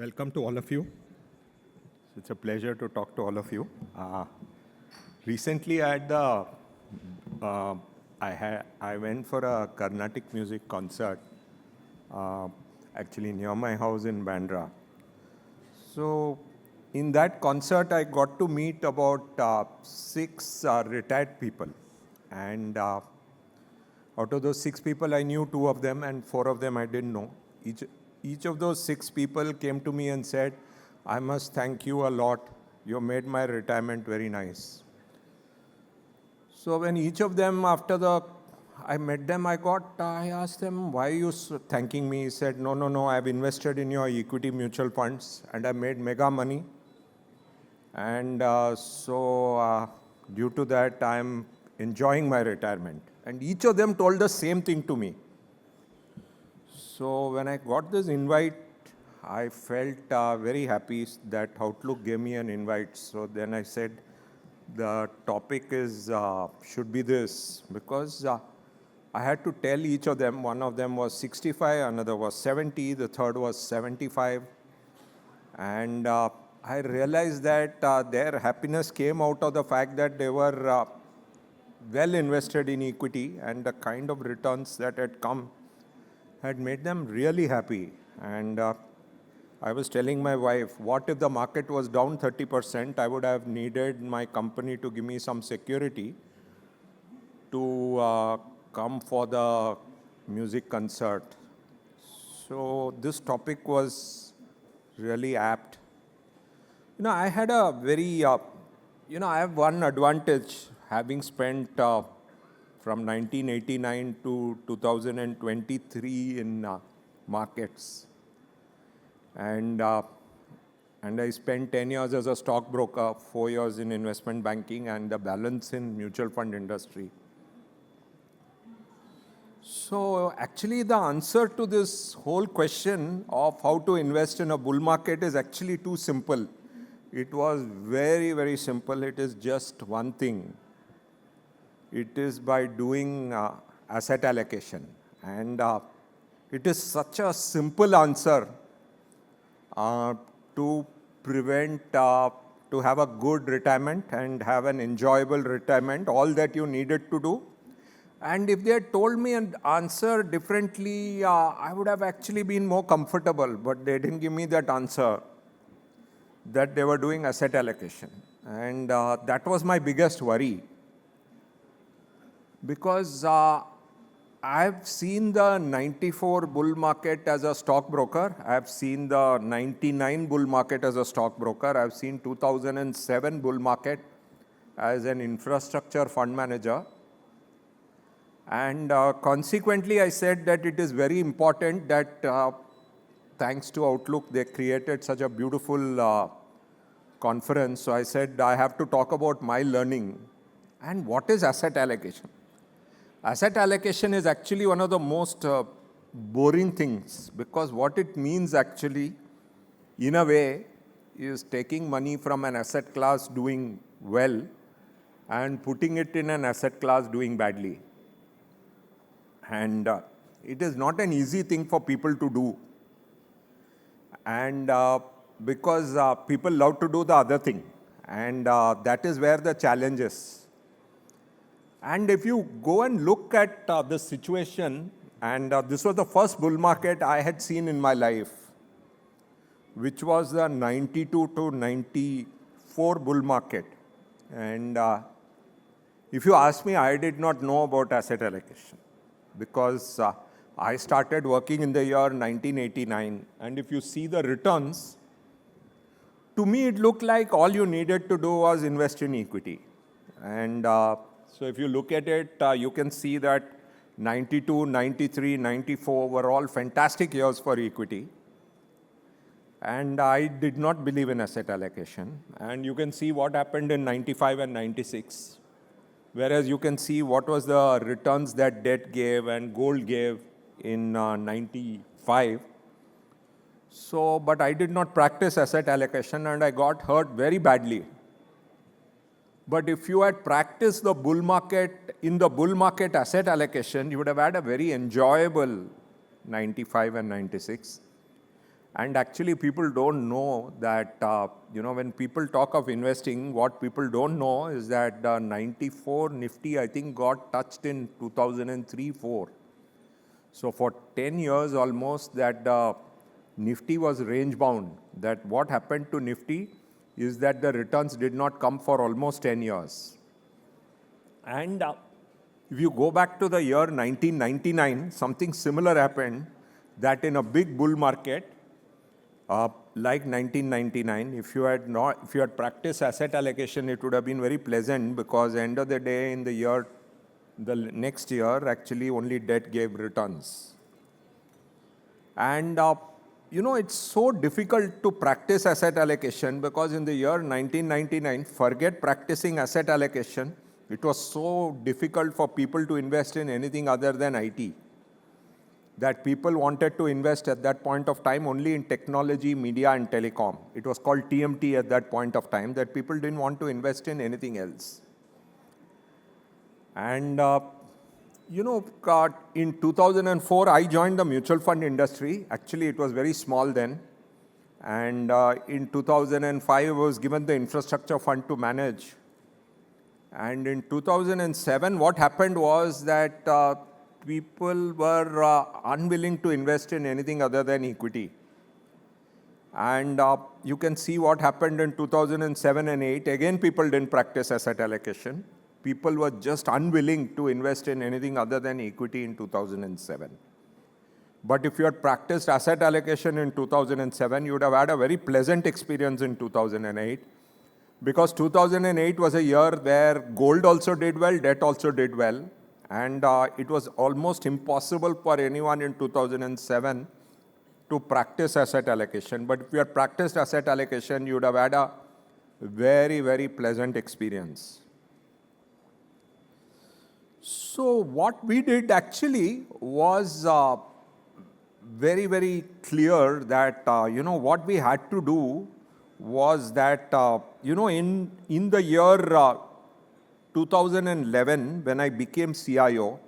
Welcome to all of you. It's a pleasure to talk to all of you. Recently, I went for a Carnatic music concert, actually near my house in Bandra. So, in that concert, I got to meet about 6 retired people, and out of those 6 people, I knew 2 of them, and 4 of them I didn't know. Each of those 6 people came to me and said, "I must thank you a lot. You made my retirement very nice." So when each of them, I met them, I asked them, "Why are you thanking me?" He said, No, I've invested in your equity mutual funds and I made mega money. And due to that, I'm enjoying my retirement. And each of them told the same thing to me. So when I got this invite, I felt very happy that Outlook gave me an invite. So then I said, the topic should be this, because I had to tell each of them. One of them was 65, another was 70, the third was 75. And I realized that their happiness came out of the fact that they were well invested in equity, and the kind of returns that had come had made them really happy. And I was telling my wife, what if the market was down 30%? I would have needed my company to give me some security to come for the music concert. So this topic was really apt. I had a very, I have one advantage, having spent from 1989 to 2023 in markets. And I spent 10 years as a stockbroker, 4 years in investment banking, and the balance in mutual fund industry. So actually the answer to this whole question of how to invest in a bull market is actually too simple. It was very, very simple. It is just one thing. It is by doing asset allocation. And it is such a simple answer to have a good retirement and have an enjoyable retirement, all that you needed to do. And if they had told me an answer differently, I would have actually been more comfortable, but they didn't give me that answer, that they were doing asset allocation. And that was my biggest worry. Because I've seen the 94 bull market as a stockbroker. I've seen the 99 bull market as a stockbroker. I've seen 2007 bull market as an infrastructure fund manager. And consequently, I said that it is very important that thanks to Outlook, they created such a beautiful conference. So I said, I have to talk about my learning. And what is asset allocation? Asset allocation is actually one of the most boring things, because what it means actually, in a way, is taking money from an asset class doing well and putting it in an asset class doing badly. And it is not an easy thing for people to do. And because people love to do the other thing. And that is where the challenge is. And if you go and look at the situation, and this was the first bull market I had seen in my life, which was the 92 to 94 bull market. And if you ask me, I did not know about asset allocation, because I started working in the year 1989. And if you see the returns, to me it looked like all you needed to do was invest in equity. And so if you look at it, you can see that 92, 93, 94 were all fantastic years for equity. And I did not believe in asset allocation. And you can see what happened in 95 and 96. Whereas you can see what was the returns that debt gave and gold gave in 95. So, but I did not practice asset allocation, and I got hurt very badly. But if you had practiced the bull market, in the bull market asset allocation, you would have had a very enjoyable 95 and 96. And actually, people don't know that, when people talk of investing, what people don't know is that 94 Nifty, I think, got touched in 2003-4. So for 10 years almost, that Nifty was range bound. That what happened to Nifty is that the returns did not come for almost 10 years. And if you go back to the year 1999, something similar happened, that in a big bull market, like 1999, if you had practiced asset allocation, it would have been very pleasant, because end of the day, in the next year, actually only debt gave returns. And it's so difficult to practice asset allocation, because in the year 1999, forget practicing asset allocation, it was so difficult for people to invest in anything other than IT. That people wanted to invest at that point of time only in technology, media, and telecom. It was called TMT at that point of time, that people didn't want to invest in anything else. And, in 2004, I joined the mutual fund industry. Actually, it was very small then. And in 2005, I was given the infrastructure fund to manage. And in 2007, what happened was that people were unwilling to invest in anything other than equity. And you can see what happened in 2007 and 8. Again, people didn't practice asset allocation. People were just unwilling to invest in anything other than equity in 2007. But if you had practiced asset allocation in 2007, you would have had a very pleasant experience in 2008. Because 2008 was a year where gold also did well, debt also did well. And it was almost impossible for anyone in 2007 to practice asset allocation. But if you had practiced asset allocation, you would have had a very, very pleasant experience. So what we did actually was very, very clear that, what we had to do was that, in the year 2011, when I became CIO,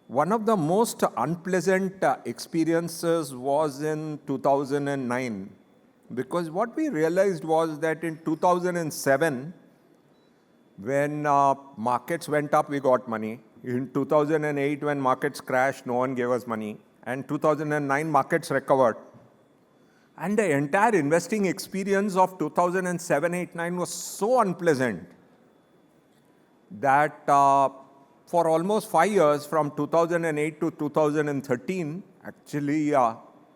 one of the most unpleasant experiences was in 2009. Because what we realized was that in 2007, when markets went up, we got money. In 2008, when markets crashed, no one gave us money. And 2009, markets recovered. And the entire investing experience of 2007, 8, 9 was so unpleasant that for almost 5 years, from 2008 to 2013, actually,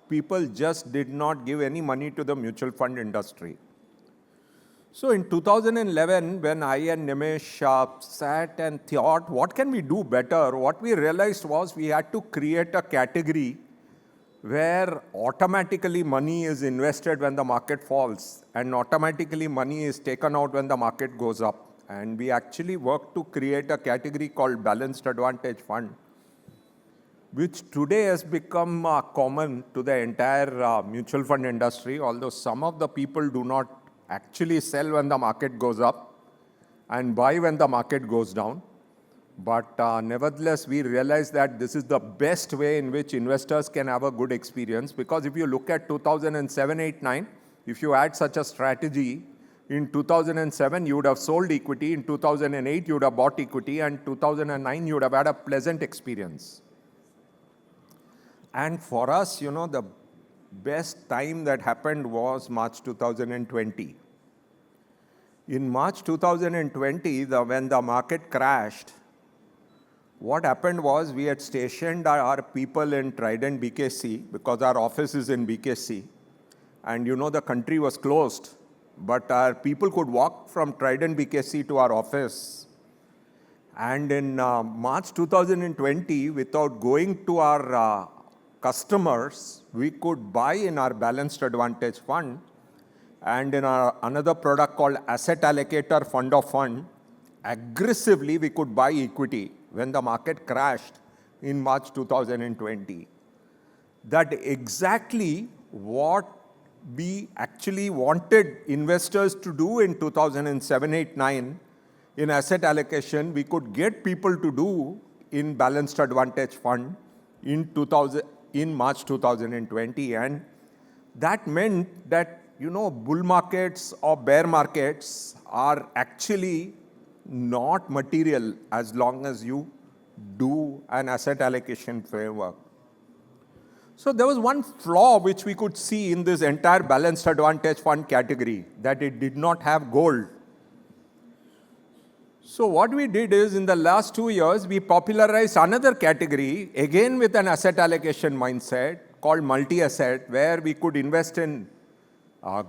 people just did not give any money to the mutual fund industry. So in 2011, when I and Nimesh sat and thought, what can we do better? What we realized was we had to create a category where automatically money is invested when the market falls and automatically money is taken out when the market goes up. And we actually worked to create a category called Balanced Advantage Fund, which today has become common to the entire mutual fund industry, although some of the people do not actually sell when the market goes up and buy when the market goes down. But nevertheless, we realize that this is the best way in which investors can have a good experience, because if you look at 2007, 8, 9, if you had such a strategy, in 2007, you would have sold equity. In 2008, you would have bought equity. And 2009, you would have had a pleasant experience. And for us, the best time that happened was March 2020. In March 2020, when the market crashed, what happened was we had stationed our people in Trident BKC, because our office is in BKC. And the country was closed. But our people could walk from Trident BKC to our office. And in March 2020, without going to our customers, we could buy in our Balanced Advantage Fund and in our another product called Asset Allocator Fund of Fund, aggressively we could buy equity when the market crashed in March 2020. That exactly what we actually wanted investors to do in 2007, 8, 9 in asset allocation. We could get people to do in Balanced Advantage Fund in March 2020. And that meant that, bull markets or bear markets are actually not material as long as you do an asset allocation framework. So there was one flaw which we could see in this entire balanced advantage fund category, that it did not have gold. So what we did is, in the last 2 years, we popularized another category, again with an asset allocation mindset, called multi-asset, where we could invest in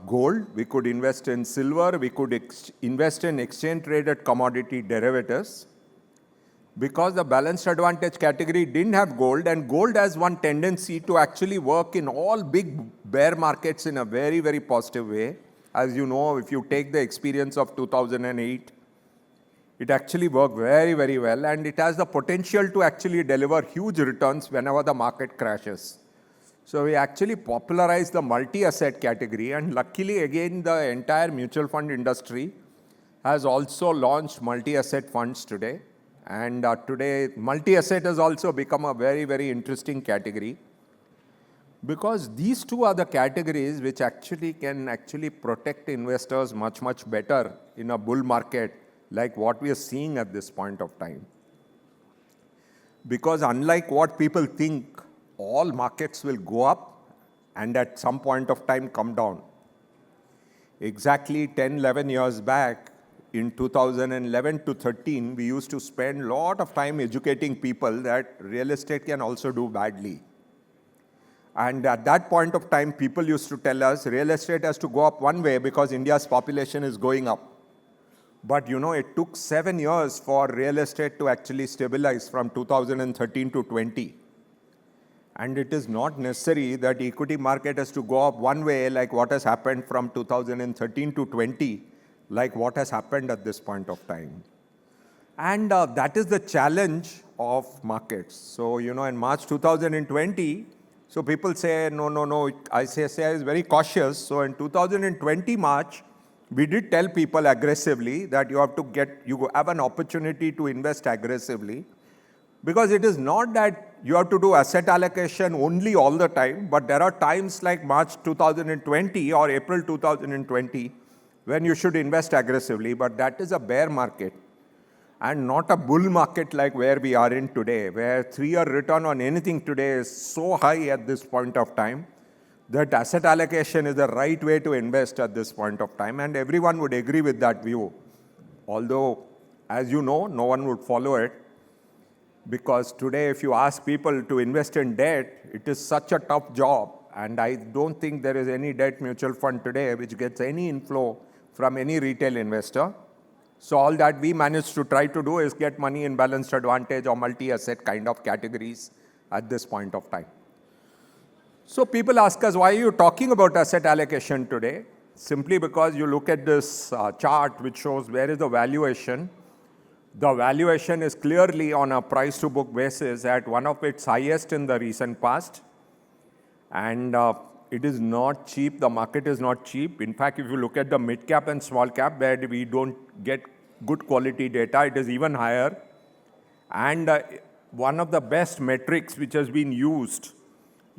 gold, we could invest in silver, we could invest in exchange-traded commodity derivatives. Because the balanced advantage category didn't have gold, and gold has one tendency to actually work in all big bear markets in a very, very positive way. As you know, if you take the experience of 2008, it actually worked very, very well, and it has the potential to actually deliver huge returns whenever the market crashes. So we actually popularized the multi-asset category, and luckily, again, the entire mutual fund industry has also launched multi-asset funds today. And today, multi-asset has also become a very, very interesting category, because these two are the categories which can protect investors much, much better in a bull market like what we are seeing at this point of time. Because unlike what people think, all markets will go up and at some point of time come down. Exactly 10, 11 years back, in 2011 to 13, we used to spend a lot of time educating people that real estate can also do badly. And at that point of time, people used to tell us real estate has to go up one way because India's population is going up. But it took 7 years for real estate to actually stabilize from 2013 to 20. And it is not necessary that equity market has to go up one way like what has happened from 2013 to 20, like what has happened at this point of time. And that is the challenge of markets. So, in March 2020, so people say, no, ICICI is very cautious. So in 2020 March, we did tell people aggressively that you have an opportunity to invest aggressively, because it is not that you have to do asset allocation only all the time, but there are times like March 2020 or April 2020 when you should invest aggressively, but that is a bear market and not a bull market like where we are in today, where 3-year return on anything today is so high at this point of time that asset allocation is the right way to invest at this point of time, and everyone would agree with that view. Although, as you know, no one would follow it, because today if you ask people to invest in debt, it is such a tough job, and I don't think there is any debt mutual fund today which gets any inflow from any retail investor. So all that we manage to try to do is get money in balanced advantage or multi-asset kind of categories at this point of time. So people ask us, why are you talking about asset allocation today? Simply because you look at this chart which shows where is the valuation. The valuation is clearly on a price to book basis at one of its highest in the recent past. And it is not cheap. The market is not cheap. In fact, if you look at the mid cap and small cap where we don't get good quality data, it is even higher. And one of the best metrics which has been used,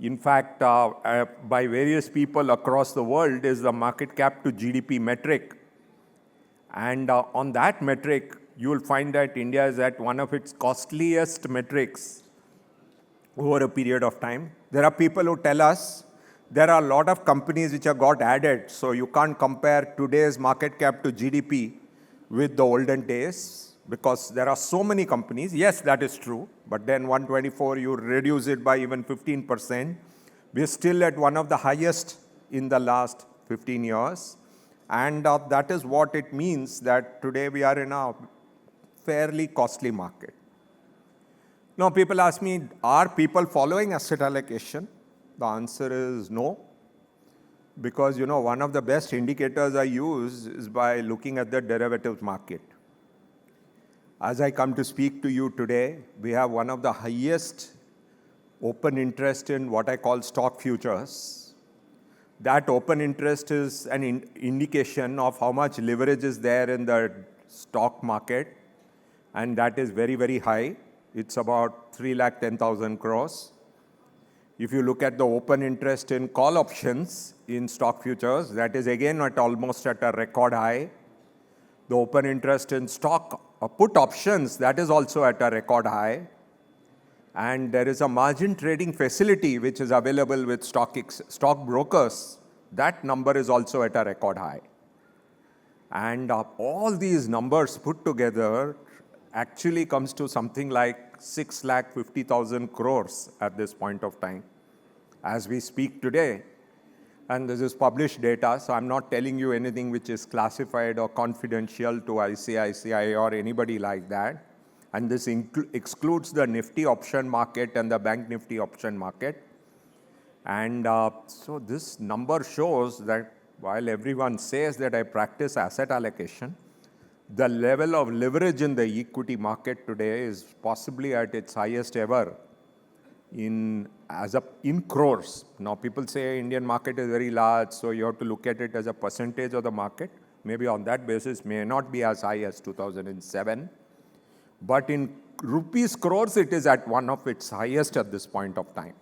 in fact, by various people across the world, is the market cap to GDP metric. And on that metric, you will find that India is at one of its costliest metrics over a period of time. There are people who tell us there are a lot of companies which have got added, so you can't compare today's market cap to GDP with the olden days, because there are so many companies. Yes, that is true, but then 124, you reduce it by even 15%. We're still at one of the highest in the last 15 years. And that is what it means that today we are in a fairly costly market. Now, people ask me, are people following asset allocation? The answer is no. Because, one of the best indicators I use is by looking at the derivatives market. As I come to speak to you today, we have one of the highest open interest in what I call stock futures. That open interest is an indication of how much leverage is there in the stock market, and that is very, very high. It's about 310,000 crores. If you look at the open interest in call options in stock futures, that is again almost at a record high. The open interest in stock put options, that is also at a record high. And there is a margin trading facility which is available with stock brokers. That number is also at a record high. And all these numbers put together actually comes to something like 6,50,000 crores at this point of time as we speak today. And this is published data, so I'm not telling you anything which is classified or confidential to ICICI or anybody like that. And this excludes the Nifty option market and the Bank Nifty option market. And so this number shows that while everyone says that I practice asset allocation, the level of leverage in the equity market today is possibly at its highest ever in crores. Now people say Indian market is very large, so you have to look at it as a percentage of the market. Maybe on that basis may not be as high as 2007. But in rupees crores, it is at one of its highest at this point of time.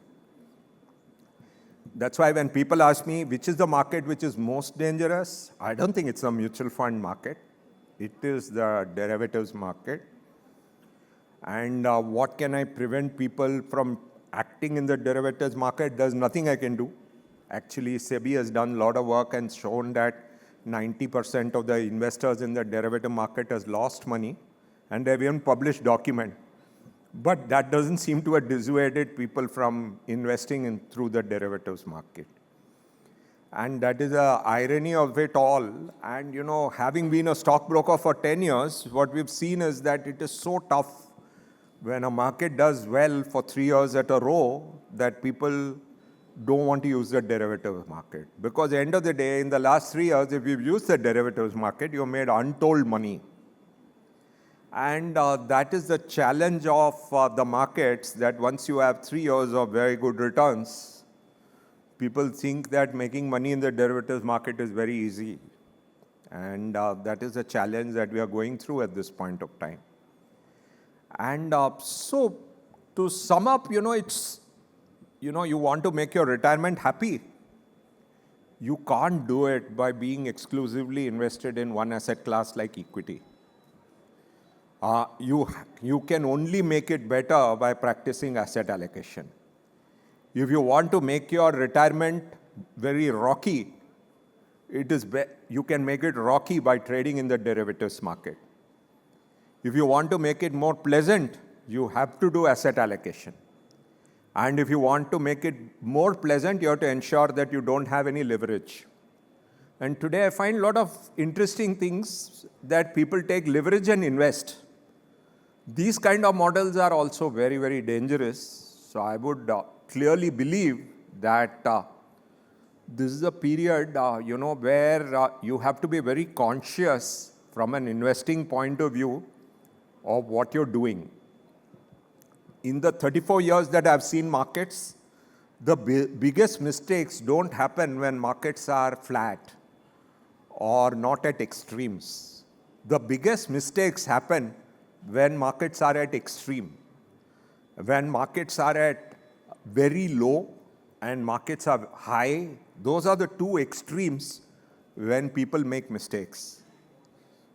That's why when people ask me, which is the market which is most dangerous? I don't think it's the mutual fund market. It is the derivatives market. And what can I prevent people from acting in the derivatives market? There's nothing I can do. Actually, SEBI has done a lot of work and shown that 90% of the investors in the derivative market has lost money. And they've even published document. But that doesn't seem to have dissuaded people from investing through the derivatives market. And that is the irony of it all. And having been a stockbroker for 10 years, what we've seen is that it is so tough when a market does well for 3 years at a row that people don't want to use the derivatives market. Because at the end of the day, in the last 3 years, if you've used the derivatives market, you've made untold money. And that is the challenge of the markets, that once you have 3 years of very good returns, people think that making money in the derivatives market is very easy. And that is the challenge that we are going through at this point of time. And so to sum up, it's, you want to make your retirement happy. You can't do it by being exclusively invested in one asset class like equity. You can only make it better by practicing asset allocation. If you want to make your retirement very rocky, you can make it rocky by trading in the derivatives market. If you want to make it more pleasant, you have to do asset allocation. And if you want to make it more pleasant, you have to ensure that you don't have any leverage. And today I find a lot of interesting things that people take leverage and invest. These kind of models are also very, very dangerous. So I would clearly believe that this is a period, where you have to be very conscious from an investing point of view of what you're doing. In the 34 years that I've seen markets, the biggest mistakes don't happen when markets are flat or not at extremes. The biggest mistakes happen when markets are at extreme. When markets are at very low and markets are high, those are the two extremes when people make mistakes.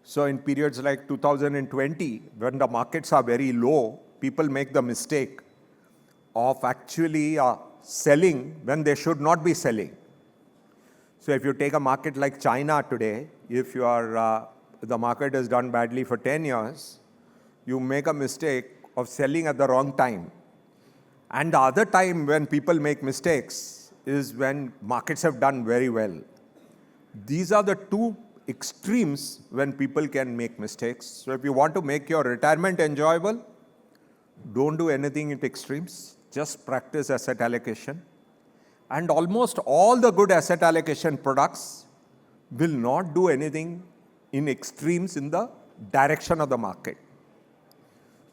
So in periods like 2020, when the markets are very low, people make the mistake of actually selling when they should not be selling. So if you take a market like China today, if the market has done badly for 10 years, you make a mistake of selling at the wrong time. And the other time when people make mistakes is when markets have done very well. These are the two extremes when people can make mistakes. So if you want to make your retirement enjoyable, don't do anything in extremes. Just practice asset allocation. And almost all the good asset allocation products will not do anything in extremes in the direction of the market.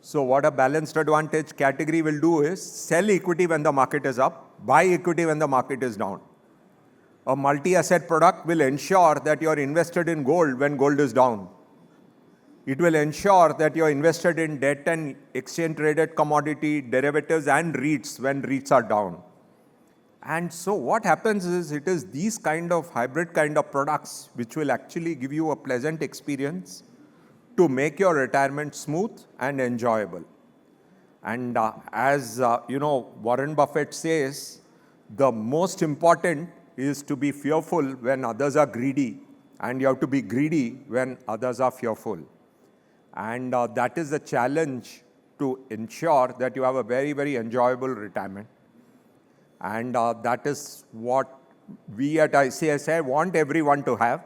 So what a balanced advantage category will do is sell equity when the market is up, buy equity when the market is down. A multi-asset product will ensure that you are invested in gold when gold is down. It will ensure that you are invested in debt and exchange traded commodity derivatives and REITs when REITs are down. And so what happens is it is these kind of hybrid kind of products which will actually give you a pleasant experience to make your retirement smooth and enjoyable. And as Warren Buffett says, the most important is to be fearful when others are greedy, and you have to be greedy when others are fearful. And that is the challenge to ensure that you have a very, very enjoyable retirement. And that is what we at ICICI want everyone to have.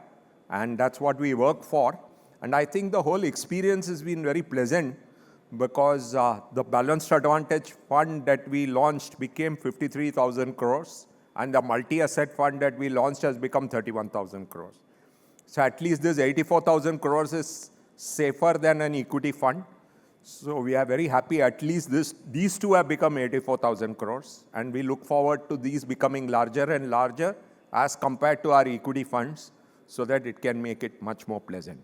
And that's what we work for. And I think the whole experience has been very pleasant because the Balanced Advantage Fund that we launched became 53,000 crores. And the multi-asset fund that we launched has become 31,000 crores. So at least this 84,000 crores is safer than an equity fund. So we are very happy at least these two have become 84,000 crores. And we look forward to these becoming larger and larger as compared to our equity funds so that it can make it much more pleasant.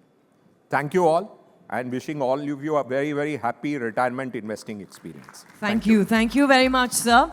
Thank you all and wishing all of you a very, very happy retirement investing experience. Thank you. Thank you very much, sir.